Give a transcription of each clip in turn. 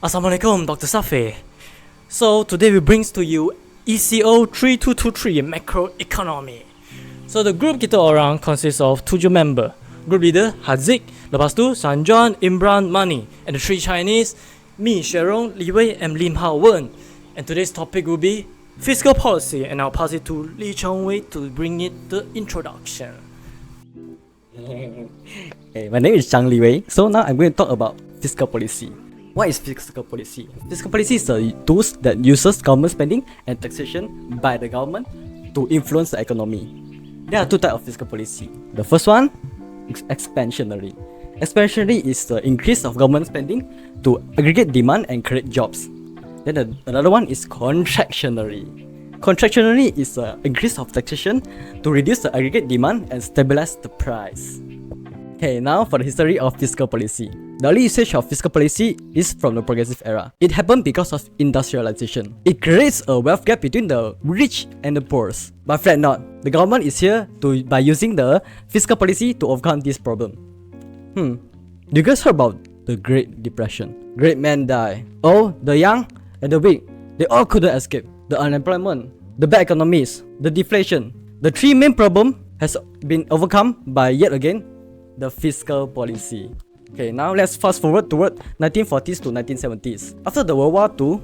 Assalamualaikum, Dr. Safih. So today we brings to you ECO 3223 Macroeconomy. So the group kita orang consists of 7 member. Group leader Haziq, lepas tu Sanjuan, Imran, Mani, and the 3 Chinese, me, Xue Rong, Liwei, and Haw Wen. And today's topic will be fiscal policy, and I'll pass it to Li Chongwei to bring it the introduction. Hey, my name is Liwei. So now I'm going to talk about fiscal policy. What is fiscal policy? Fiscal policy is a tools that uses government spending and taxation by the government to influence the economy. There are 2 types of fiscal policy. The first one is expansionary. Expansionary is the increase of government spending to aggregate demand and create jobs. Then another one is contractionary. Contractionary is the increase of taxation to reduce the aggregate demand and stabilize the price. Okay, now for the history of fiscal policy. The early usage of fiscal policy is from the progressive era. It happened because of industrialization. It creates a wealth gap between the rich and the poor. But fret not, the government is here by using the fiscal policy to overcome this problem. Do you guys heard about the Great Depression? Great men die. Oh, the young and the weak, they all couldn't escape. The unemployment, the bad economies, the deflation. The 3 main problems has been overcome by yet again the fiscal policy. Okay, now let's fast forward toward 1940s to 1970s. After the World War II,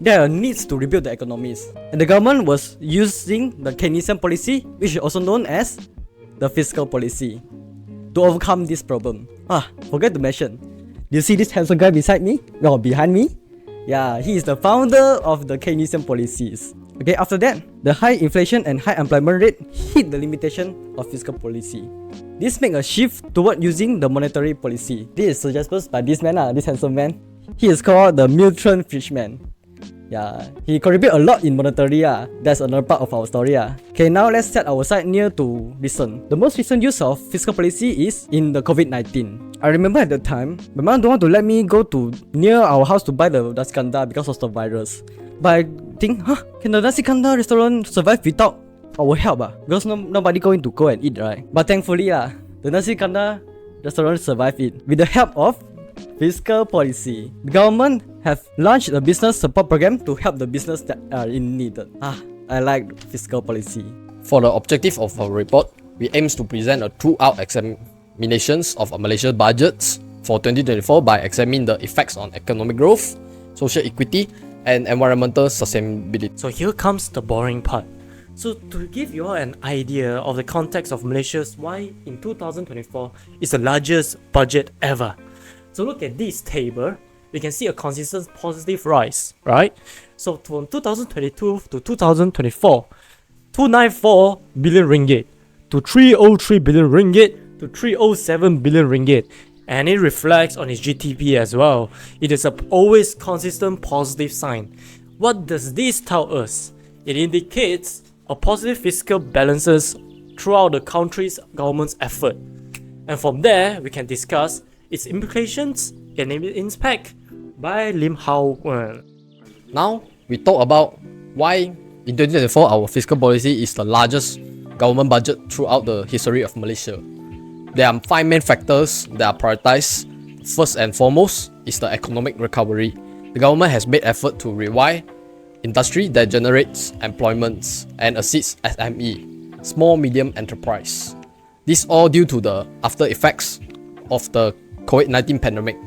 there are needs to rebuild the economies, and the government was using the Keynesian policy, which is also known as the fiscal policy, to overcome this problem. Forget to mention. Do you see this handsome guy beside me? No, behind me? Yeah, he is the founder of the Keynesian policies. Okay, after that, the high inflation and high employment rate hit the limitation of fiscal policy. This made a shift toward using the monetary policy. This is suggested by this man, this handsome man. He is called the Milton Friedman. Yeah, he contributed a lot in monetary. That's another part of our story. Okay, now let's set our side near to recent. The most recent use of fiscal policy is in the COVID-19. I remember at the time, my mom don't want to let me go to near our house to buy the nasi kandar because of the virus. But I think, can the nasi kandar restaurant survive without our help? Because nobody going to go and eat, right? But thankfully, the nasi kandar restaurant survived it with the help of fiscal policy. The government have launched a business support program to help the business that are in need. I like fiscal policy. For the objective of our report, we aim to present a throughout examinations of Malaysia's budgets for 2024 by examining the effects on economic growth, social equity, and environmental sustainability. So here comes the boring part. So to give you all an idea of the context of Malaysia's why in 2024 is the largest budget ever. So look at this table, we can see a consistent positive rise, right? So from 2022 to 2024, 294 billion ringgit to 303 billion ringgit to 307 billion ringgit. And it reflects on its GDP as well. It is a always consistent positive sign. What does this tell us? It indicates a positive fiscal balances throughout the country's government's effort. And from there, we can discuss its implications and its impact by Haw Wen. Now, we talk about why in 2024 our fiscal policy is the largest government budget throughout the history of Malaysia. There are 5 main factors that are prioritized. First and foremost is the economic recovery. The government has made effort to revive industry that generates employments and assists SME, small medium enterprise. This all due to the after effects of the COVID-19 pandemic.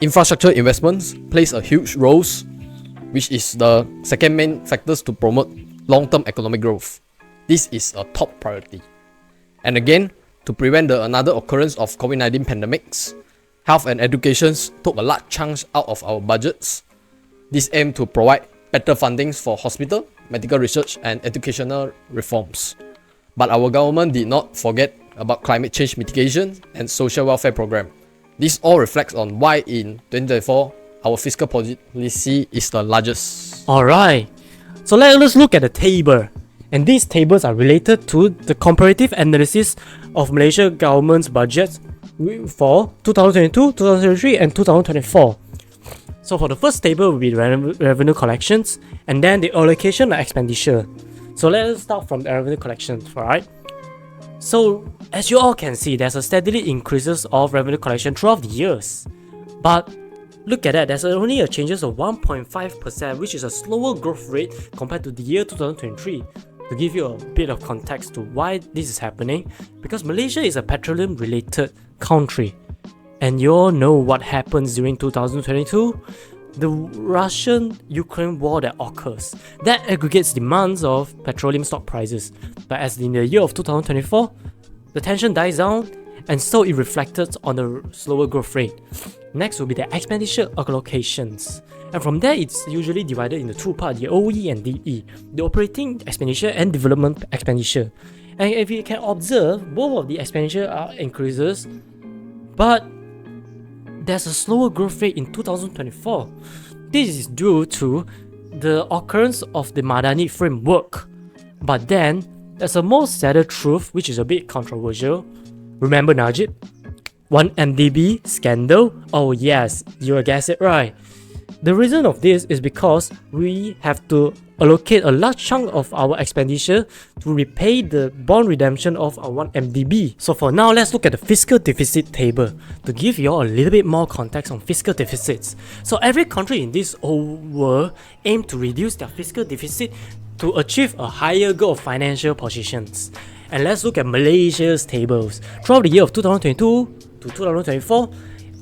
Infrastructure investments plays a huge role, which is the second main factors to promote long-term economic growth. This is a top priority. And again, to prevent another occurrence of COVID-19 pandemics, health and education took a large chunk out of our budgets. This aim to provide better fundings for hospital, medical research and educational reforms. But our government did not forget about climate change mitigation and social welfare program. This all reflects on why in 2024 our fiscal policy is the largest. Alright, so let us look at the table. And these tables are related to the comparative analysis of Malaysia government's budgets for 2022, 2023 and 2024. So for the first table will be revenue collections and then the allocation of expenditure. So let us start from the revenue collections, alright? So as you all can see, there's a steadily increases of revenue collection throughout the years. But Look at that, there's only a changes of 1.5%, which is a slower growth rate compared to the year 2023. To give you a bit of context to why this is happening, because Malaysia is a petroleum related country. And you all know what happens during 2022? The Russian-Ukraine war that occurs. That aggregates demands of petroleum stock prices. But as in the year of 2024, the tension dies down and so it reflected on the slower growth rate. Next will be the expenditure allocations. And from there, it's usually divided into two parts, the OE and DE, the operating expenditure and development expenditure. And if you can observe, both of the expenditure are increases, but there's a slower growth rate in 2024. This is due to the occurrence of the Madani framework. But then, there's a more sadder truth, which is a bit controversial. Remember Najib? 1MDB scandal? Oh yes, you guessed it right. The reason of this is because we have to allocate a large chunk of our expenditure to repay the bond redemption of our 1MDB. So for now, let's look at the fiscal deficit table to give you all a little bit more context on fiscal deficits. So every country in this whole world aim to reduce their fiscal deficit to achieve a higher goal of financial positions. And let's look at Malaysia's tables. Throughout the year of 2022 to 2024,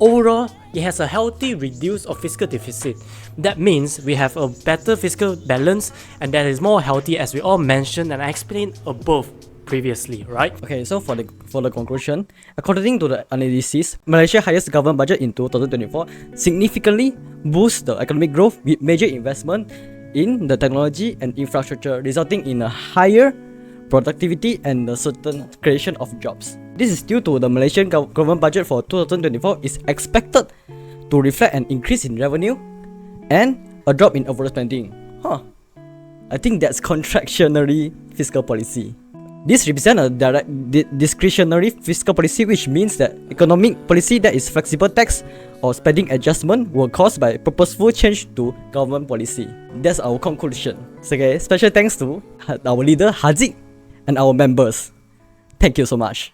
overall, it has a healthy reduce of fiscal deficit. That means we have a better fiscal balance and that is more healthy, as we all mentioned and explained above previously, right? Okay, so for the conclusion, according to the analysis, Malaysia's highest government budget in 2024 significantly boosts the economic growth with major investment in the technology and infrastructure, resulting in a higher productivity and the certain creation of jobs. This is due to the Malaysian government budget for 2024 is expected to reflect an increase in revenue and a drop in overall spending. I think that's contractionary fiscal policy. This represents a direct discretionary fiscal policy, which means that economic policy that is flexible tax or spending adjustment were caused by purposeful change to government policy. That's our conclusion. So, okay, special thanks to our leader Haziq and our members. Thank you so much.